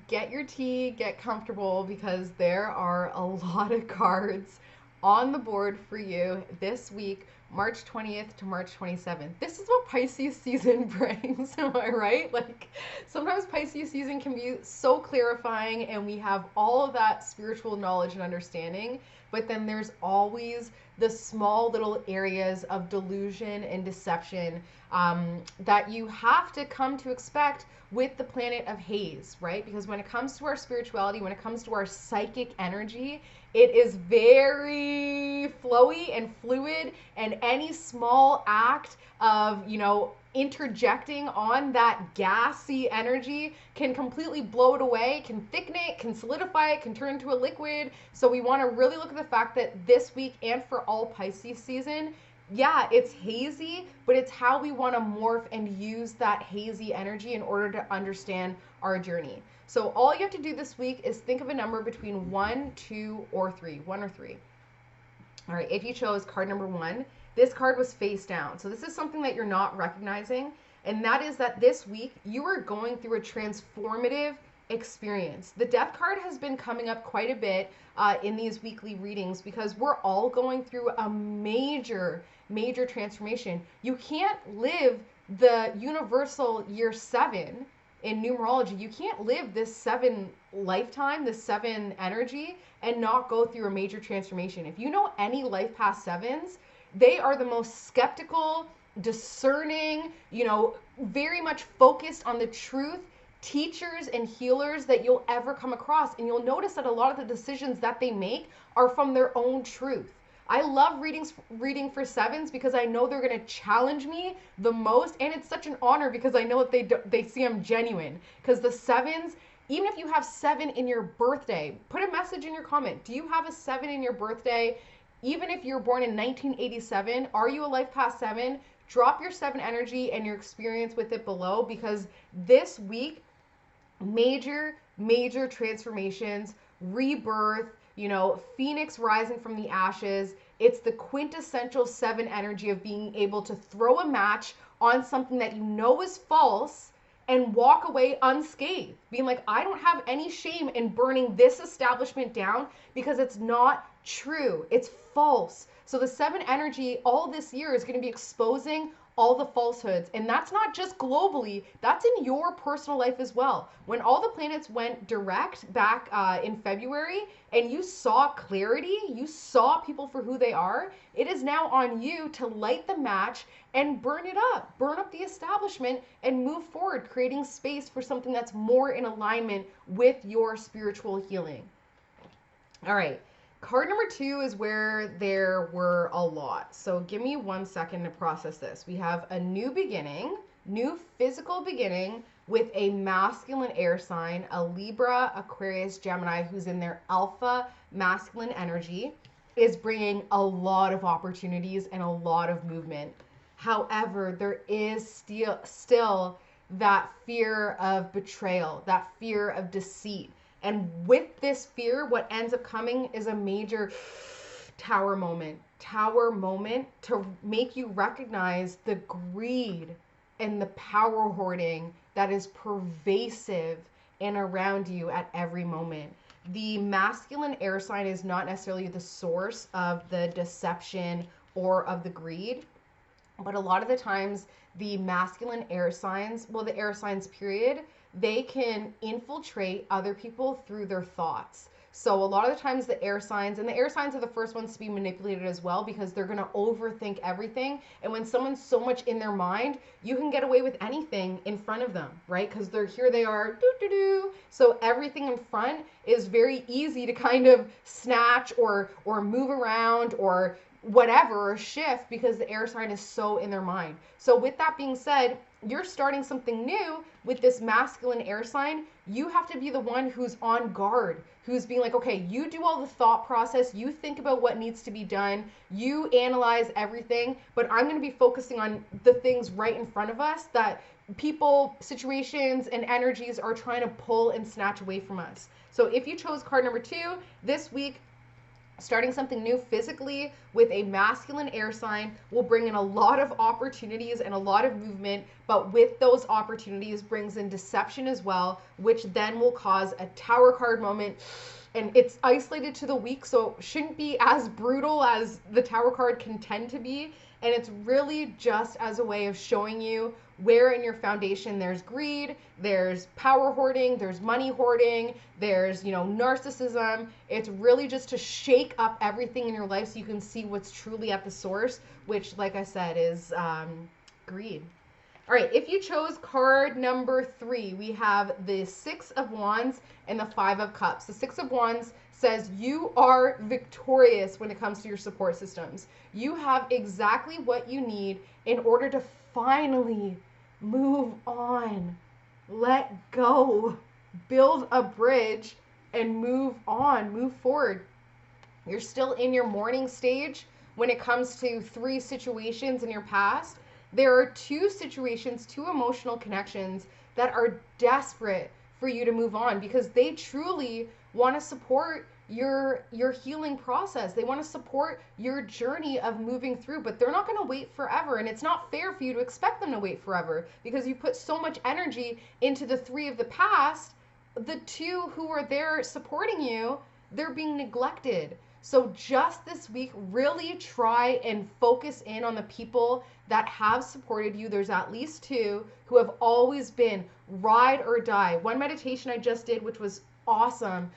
get your tea, get comfortable because there are a lot of cards on the board for you this week, March 20th to March 27th. This is what Pisces season brings, am I right? Like sometimes Pisces season can be so clarifying and we have all of that spiritual knowledge and understanding, but then there's always the small little areas of delusion and deception that you have to come to expect with the planet of haze, right? Because when it comes to our spirituality, when it comes to our psychic energy, it is very flowy and fluid, and any small act of, interjecting on that gassy energy can completely blow it away, can thicken it, can solidify it, can turn into a liquid. So we want to really look at the fact that this week and for all Pisces season, yeah, it's hazy, but it's how we want to morph and use that hazy energy in order to understand our journey. So all you have to do this week is think of a number between 1, 2, or 3. 1 or 3. All right, if you chose card number 1, this card was face down. So this is something that you're not recognizing, and that is that this week you are going through a transformative experience. The death card has been coming up quite a bit in these weekly readings because we're all going through a major transformation. You can't live the universal year 7 in numerology. You can't live this 7 lifetime, this 7 energy, and not go through a major transformation. If you know any life past 7s, they are the most skeptical, discerning, very much focused on the truth teachers and healers that you'll ever come across. And you'll notice that a lot of the decisions that they make are from their own truth. I love reading for 7s because I know they're going to challenge me the most, and it's such an honor because I know that they see I'm genuine. Because the 7s, even if you have 7 in your birthday, put a message in your comment. Do you have a 7 in your birthday? Even if you're born in 1987, are you a life past 7? Drop your 7 energy and your experience with it below, because this week, major transformations, rebirth, Phoenix rising from the ashes. It's the quintessential 7 energy of being able to throw a match on something that you know is false and walk away unscathed. Being like, I don't have any shame in burning this establishment down because it's not true. It's false. So the 7 energy all this year is going to be exposing all the falsehoods. And that's not just globally, that's in your personal life as well. When all the planets went direct back in February and you saw clarity, you saw people for who they are, it is now on you to light the match and burn it up, burn up the establishment and move forward, creating space for something that's more in alignment with your spiritual healing. All right. Card number 2 is where there were a lot. So give me 1 second to process this. We have a new beginning, new physical beginning with a masculine air sign, a Libra, Aquarius, Gemini, who's in their alpha masculine energy, is bringing a lot of opportunities and a lot of movement. However, there is still that fear of betrayal, that fear of deceit. And with this fear, what ends up coming is a major tower moment to make you recognize the greed and the power hoarding that is pervasive and around you at every moment. The masculine air sign is not necessarily the source of the deception or of the greed, but a lot of the times the masculine air signs, well, the air signs period, they can infiltrate other people through their thoughts. So a lot of the times the air signs, and the air signs are the first ones to be manipulated as well, because they're going to overthink everything. And when someone's so much in their mind, you can get away with anything in front of them, right? Because they are, So everything in front is very easy to kind of snatch or move around or whatever, or shift, because the air sign is so in their mind. So with that being said, you're starting something new with this masculine air sign. You have to be the one who's on guard, who's being like, okay, you do all the thought process, you think about what needs to be done, you analyze everything, but I'm going to be focusing on the things right in front of us that people, situations, and energies are trying to pull and snatch away from us. So if you chose card number 2, this week, Starting something new physically with a masculine air sign will bring in a lot of opportunities and a lot of movement, but with those opportunities brings in deception as well, which then will cause a Tower card moment. And it's isolated to the weak, so it shouldn't be as brutal as the Tower card can tend to be. And it's really just as a way of showing you where in your foundation there's greed, there's power hoarding, there's money hoarding, there's, narcissism. It's really just to shake up everything in your life so you can see what's truly at the source, which, like I said, is greed. All right, if you chose card number 3, we have the 6 of Wands and the 5 of Cups. The 6 of Wands says you are victorious when it comes to your support systems. You have exactly what you need in order to finally move on, let go, build a bridge, and move on, move forward. You're still in your mourning stage when it comes to 3 situations in your past. There are 2 situations, 2 emotional connections that are desperate for you to move on because they truly want to support your healing process. They want to support your journey of moving through, but they're not going to wait forever. And it's not fair for you to expect them to wait forever because you put so much energy into the 3 of the past. The 2 who are there supporting you, they're being neglected. So just this week, really try and focus in on the people that have supported you. There's at least 2 who have always been ride or die. One meditation I just did, which was awesome.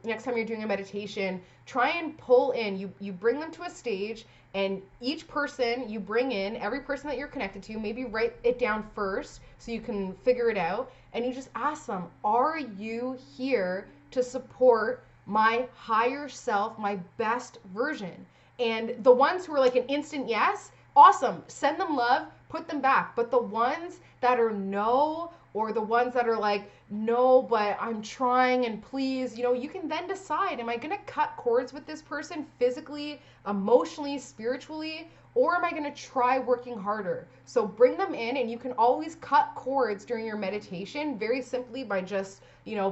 Next time you're doing a meditation, try and pull in. You bring them to a stage, and each person you bring in, every person that you're connected to, maybe write it down first so you can figure it out. And you just ask them, are you here to support my higher self, my best version? And the ones who are like an instant yes, awesome. Send them love, put them back. But the ones that are no, or the ones that are like, no, but I'm trying and please, you can then decide, am I going to cut cords with this person physically, emotionally, spiritually, or am I going to try working harder? So bring them in, and you can always cut cords during your meditation very simply by just,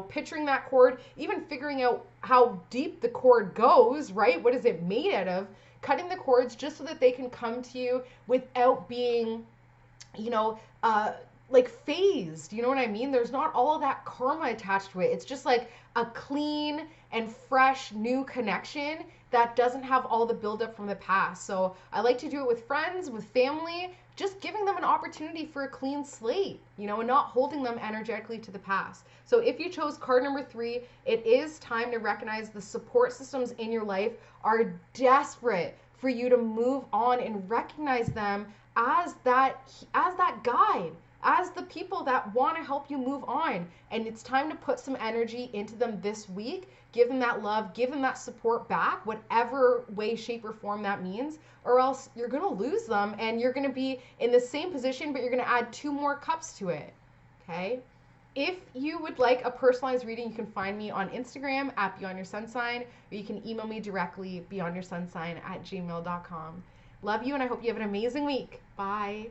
picturing that cord, even figuring out how deep the cord goes, right? What is it made out of? Cutting the cords just so that they can come to you without being, like phased. You know what I mean? There's not all of that karma attached to it. It's just like a clean and fresh new connection that doesn't have all the buildup from the past. So I like to do it with friends, with family, just giving them an opportunity for a clean slate, and not holding them energetically to the past. So if you chose card number 3, it is time to recognize the support systems in your life are desperate for you to move on and recognize them as that guide, as the people that want to help you move on. And it's time to put some energy into them this week. Give them that love, give them that support back, whatever way, shape, or form that means, or else you're going to lose them and you're going to be in the same position, but you're going to add 2 more cups to it. Okay? If you would like a personalized reading, you can find me on Instagram at BeyondYourSunSign, or you can email me directly, beyondyoursunsign@gmail.com. Love you, and I hope you have an amazing week. Bye.